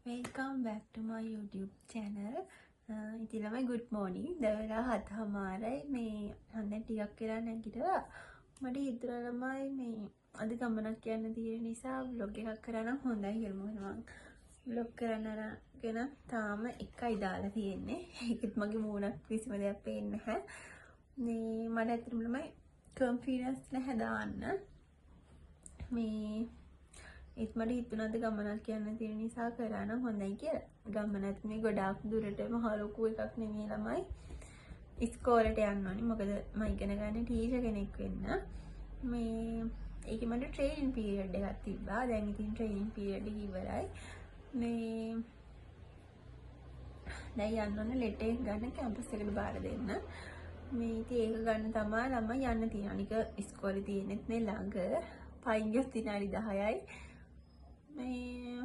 Welcome back to my YouTube channel. ඉතින් ළමයි good morning. දැන් වෙලා 7:00යි. මේ හන්දෙන් ටිකක් වෙලා නැගිටලා මට හිතුණා ළමයි මේ අද ගමනක් යන්න තියෙන නිසා vlog එකක් කරා නම් හොඳයි කියලා. මොකද මම vlog කරන්න අරගෙන තාම එකයි දාලා තියෙන්නේ. ඒකත් මගේ මූණක් කිසිම දෙයක් පේන්නේ නැහැ. මේ මට ඇත්තටම ළමයි confidence නැහැ දාන්න. මේ ඒත් මට හිතුණාද ගමනක් යන්න තියෙන නිසා කරා නම් හොඳයි කියලා. ගමනත් මේ ගොඩාක් දුරට මහ ලොකු එකක් නෙමෙයි ළමයි. ඉස්කෝලේට යන්න ඕනේ. මොකද මම ඉගෙන ගන්න ටීචර් කෙනෙක් වෙන්න. මේ ඒකේ මට ට්‍රේනින් පීරියඩ් එකක් තිබ්බා. දැන් ඉතින් ට්‍රේනින් පීරියඩ් එක ඉවරයි. මේ දැන් යන්න ඕනේ ලෙටර් එක ගන්න කැම්පස් එකට බාර දෙන්න. මේ ඉතින් ඒක ගන්න තමයි ළමයි යන්න තියෙන. අනික ඉස්කෝලේ තියෙනෙත් මේ ළඟ. පයින් ගියොත් විනාඩි 10යි. මේ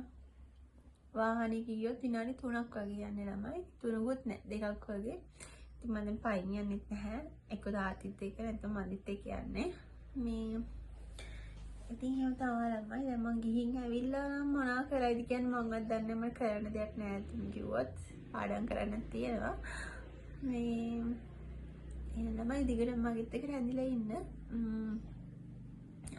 වාහනේ ගියොත් විනාඩි 3ක් වගේ යන්නේ ළමයි. 3කුත් නෑ 2ක් වගේ. ඉතින් මම දැන් පයින් යන්නෙත් නැහැ. එක්ක තාත්තිත් එක්ක නැත්නම් මල්ලිත් එක්ක යන්නේ. මේ ඉතින් එහෙම තමයි ළමයි. දැන් මම ගිහින් ඇවිල්ලා මොනවා කරයිද කියන්නේ මමවත් දන්නේ නැහැ. මම කරන්න දෙයක් නැහැ තුන් කිව්වොත්. පාඩම් කරන්න තියෙනවා. මේ එහෙනම් ළමයි දිගටම මගෙත් එක්ක රැඳිලා ඉන්න.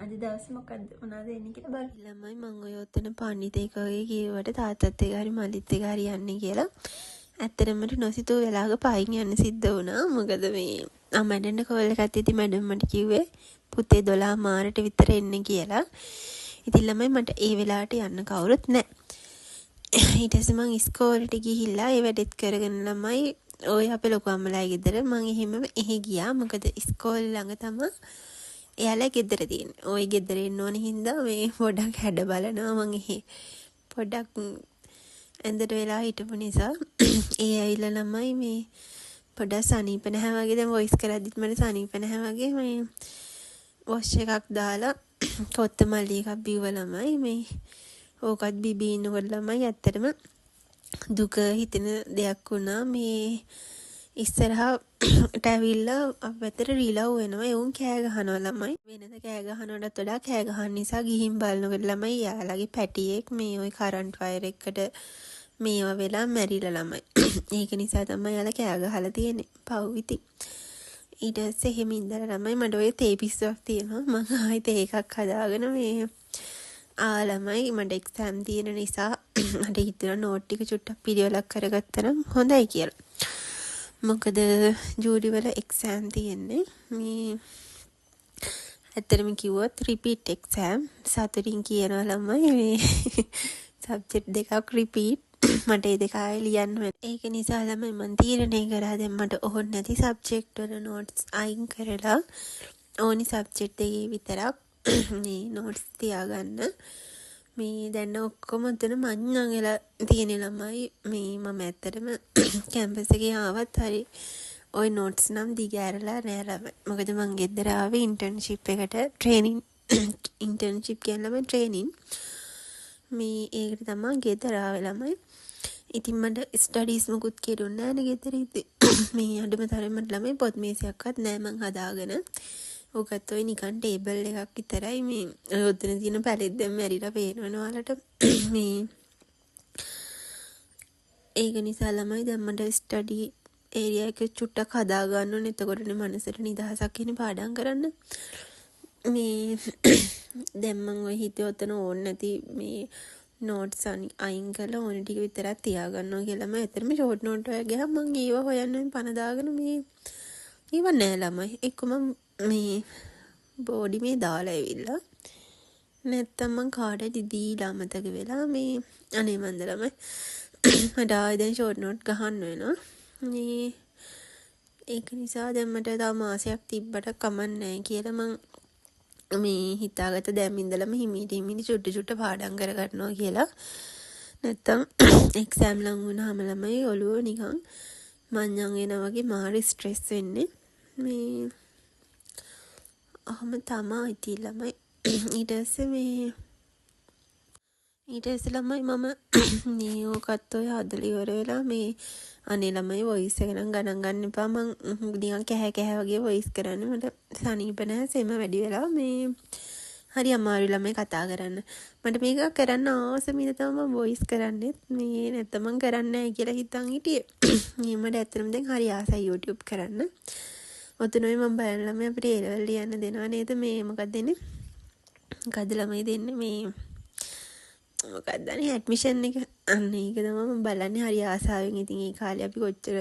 අද දවසේ මොකක්ද මොනවද එන්නේ කියලා බලන්න. ළමයි මම ඔය ඔතන පඬිතෙක් වගේ කියවට තාත්තත් එක්ක හරි මල්ලිත් එක්ක හරි යන්නේ කියලා. ඇත්තටම නොසිතූ වෙලාවක පයින් යන්න සිද්ධ වුණා. මොකද මේ මැඩම්ට කෝල් එකක් තියදී මැඩම් මට කිව්වේ පුතේ 12 මාරට විතර එන්න කියලා. ඉතින් ළමයි මට ඒ වෙලාවට යන්න කවුරුත් නැහැ. ඊට පස්සේ මං ඉස්කෝලේට ගිහිල්ලා ඒ වැඩෙත් කරගෙන ළමයි ඔය අපේ ලොකු අම්මලාගේ ගෙදර මං එහෙම ගියා. මොකද ඉස්කෝලේ ළඟ තමයි එයාලා ගෙදර තියෙන්නේ. ওই ගෙදර එන්න ඕන හින්දා මේ පොඩක් හැඩ බලනවා මං එහෙ. පොඩක් ඇඳට වෙලා හිටපු නිසා ඒ ඇවිල්ලා ළමයි මේ පොඩක් සනීප නැහැ වගේ දැන් වොයිස් කරද්දිත් මට සනීප නැහැ වගේ මේ වොෂ් එකක් දාලා කොත්තමල්ලි එකක් බිව්ව ළමයි මේ ඕකත් බිබී ඉන්නකොට ළමයි ඇත්තටම දුක හිතෙන දෙයක් වුණා. මේ ඉස්සරහට ඇවිල්ලා අපතර රිලව් වෙනවා. ඒ උන් කෑ ගහනවා ළමයි. වෙනද කෑ ගහනවටත් වඩා කෑ ගහන නිසා ගිහින් බලනකොට ළමයි යාළගේ පැටියෙක් මේ ওই කරන්ට් වයර් එකකට මේවා වෙලා මැරිලා ළමයි. ඒක නිසා තමයි යාළ කෑ ගහලා තියෙන්නේ. පව් ඉතින්. ඊට පස්සේ එහෙම ඉඳලා ළමයි මට ඔය තේ පිස්සුවක් තියෙනවා. මම ආයෙත් ඒකක් හදාගෙන මේ ළමයි මට එක්සෑම් තියෙන නිසා මට හිතුණා නෝට් ටික චුට්ටක් පිළිවෙලක් කරගත්තා නම් හොඳයි කියලා. මොකද ජූලි වල එක්සෑම් තියෙන්නේ. මේ ඇත්තටම කිව්වොත් රිපීට් එක්සෑම්. සතුටින් කියනවා ළමයි මේ සබ්ජෙක්ට් දෙකක් රිපීට්. මට ඒ දෙක ආයෙ ලියන්න වෙනවා. ඒක නිසා ළමයි මම තීරණය කරා දැන් මට ඕන නැති සබ්ජෙක්ට් වල නෝට්ස් අයින් කරලා ඕනි සබ්ජෙක්ට් දෙකේ විතරක් මේ නෝට්ස් තියාගන්න. මේ දැන් ඔක්කොම උතන මං වෙලා තියෙන ළමයි මේ මම ඇත්තටම කැම්පස් එකේ ආවත් හරි ওই නෝට්ස් නම් දිගෑරලා නෑ ළමයි. මොකද මං ගෙදර ආවේ ඉන්ටර්න්ෂිප් එකට ට්‍රේනින් ඉන්ටර්න්ෂිප් කියන ළමයි ට්‍රේනින් මේ ඒකට තමයි ගෙදර ආවේ ළමයි. ඉතින් මට ස්ටඩීස් මුකුත් කෙරුන්නේ නෑනේ ගෙදර ඉතින් මේ අඩුම තරමට ළමයි පොත් මේසයක්වත් නෑ මං හදාගෙන. ඕකත් ඔය නිකන් ටේබල් එකක් විතරයි මේ ඔය ඔතන තියෙන පැලෙත් දැන් මැරිලා පේනවනේ ඔයාලට මේ ඒක නිසා ළමයි දැන් මට ස්ටඩි ඒරියා එක චුට්ටක් හදා ගන්න ඕනේ. එතකොටනේ මනසට නිදහසක් එන්නේ පාඩම් කරන්න. මේ දැන් මම ඔය හිතේ ඔතන ඕන නැති මේ නෝට්ස් අයින් කරලා ඕන ටික විතරක් තියාගන්නවා කියලා මම ඇත්තටම ෂෝට් නෝට් එක ගියාම මම ඒව හොයන්න පන දාගෙන මේ ඒව නෑ ළමයි. එක්කම මේ බෝඩි මේ දාලා ඇවිල්ලා නැත්තම් මං කාටද දීලා අමතක වෙලා මේ අනේ මන්ද ළමයි මට ආයෙ දැන් ෂෝට් නෝට් ගහන්න වෙනවා. මේ ඒක නිසා දැන් මට තව මාසයක් තිබ්බට කමක් නැහැ කියලා මං මේ හිතාගත්ත දැන් ඉඳලම හිමීට චුට්ට පාඩම් කරගන්නවා කියලා. නැත්තම් එක්සෑම් ලඟ වුණාම ළමයි ඔළුව නිකන් මංඤන් වෙනා වගේ මාරි ස්ට්‍රෙස් වෙන්නේ. මේ අහම තමයි ඉතින් ළමයි ඊට පස්සේ ළමයි මම මේ ඕකත් ඔය හදලා ඉවර වෙලා මේ අනේ ළමයි වොයිස් එක නම් ගණන් ගන්න එපා මං නිකන් කැහැ වගේ වොයිස් කරන්නේ මට සනීප නැහැ සෙම වැඩි වෙලා මේ හරි අමාරු ළමයි කතා කරන්න. මට මේක කරන්න ආසම ඉඳ තමයි මම වොයිස් කරන්නේ. මේ නැත්නම් මම කරන්නේ නැහැ කියලා හිතන් හිටියේ. මේ මට ඇත්තටම දැන් හරි ආසයි YouTube කරන්න. ඔතනොයි මම බලන ළමයි අපිට A level ලියන්න දෙනවා නේද? මේ මොකක්ද දෙන්නේ? මොකද්ද ළමයි දෙන්නේ මේ මොකක්ද අනේ ඇඩ්මිෂන් එක. අන්න ඒක තමයි මම බලන්නේ හරි ආසාවෙන්. ඉතින් ඒ කාලේ අපි කොච්චර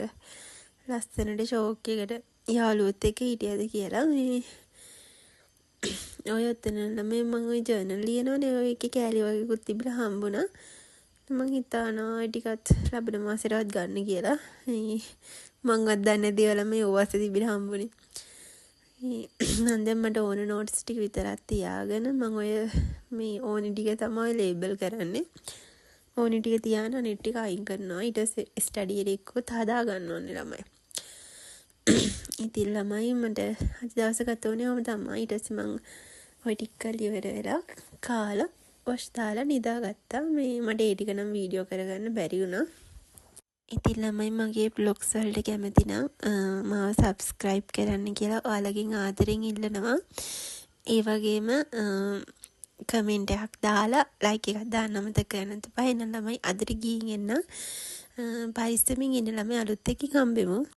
ලස්සනට ෂෝක් එකට යාළුවොත් එක්ක හිටියද කියලා මේ ඔය ඔතන ළමයි මම ওই ජර්නල් ලියනවනේ ඔය එකේ කෑලි වගේකුත් තිබිලා හම්බුණා. මම හිතානවා ඒ ටිකත් ලබන මාසෙටවත් ගන්න කියලා. මංවත් දන්නේ නැති ඒවා ළමයි ඕවස්ස තිබිලා හම්බුනේ. දැන් මට ඕන නෝට්ස් ටික විතරක් තියාගෙන මම ඔය මේ ඕනි ටික තමයි ලේබල් කරන්නේ. ඕනි ටික තියාන අනිත් ටික අයින් කරනවා. ඊට පස්සේ ස්ටඩි එකකුත් හදා ගන්න ඕනේ ළමයි. ඉතින් ළමයි මට අද දවස ගත වුණේ ඔහොම තමයි. ඊට පස්සේ මම ඔය ටික කරලා ඉවර වෙලා කාලා වොෂ් දාලා නිදාගත්තා. මේ මට ඒ ටික නම් වීඩියෝ කරගන්න බැරි වුණා. ඉතින් ළමයි මගේ බ්ලොග්ස් වලට කැමති නම් මාව සබ්ස්ක්‍රයිබ් කරන්න කියලා ඔයාලගෙන් ආදරෙන් ඉල්ලනවා. ඒ වගේම කමෙන්ට් එකක් දාලා ලයික් එකක් දාන්න අමතක කරන්න එපා. එහෙනම් ළමයි අදට ගිහින් එන්න. පරිස්සමින් ඉන්න ළමයි අලුත් එකකින් හම්බෙමු.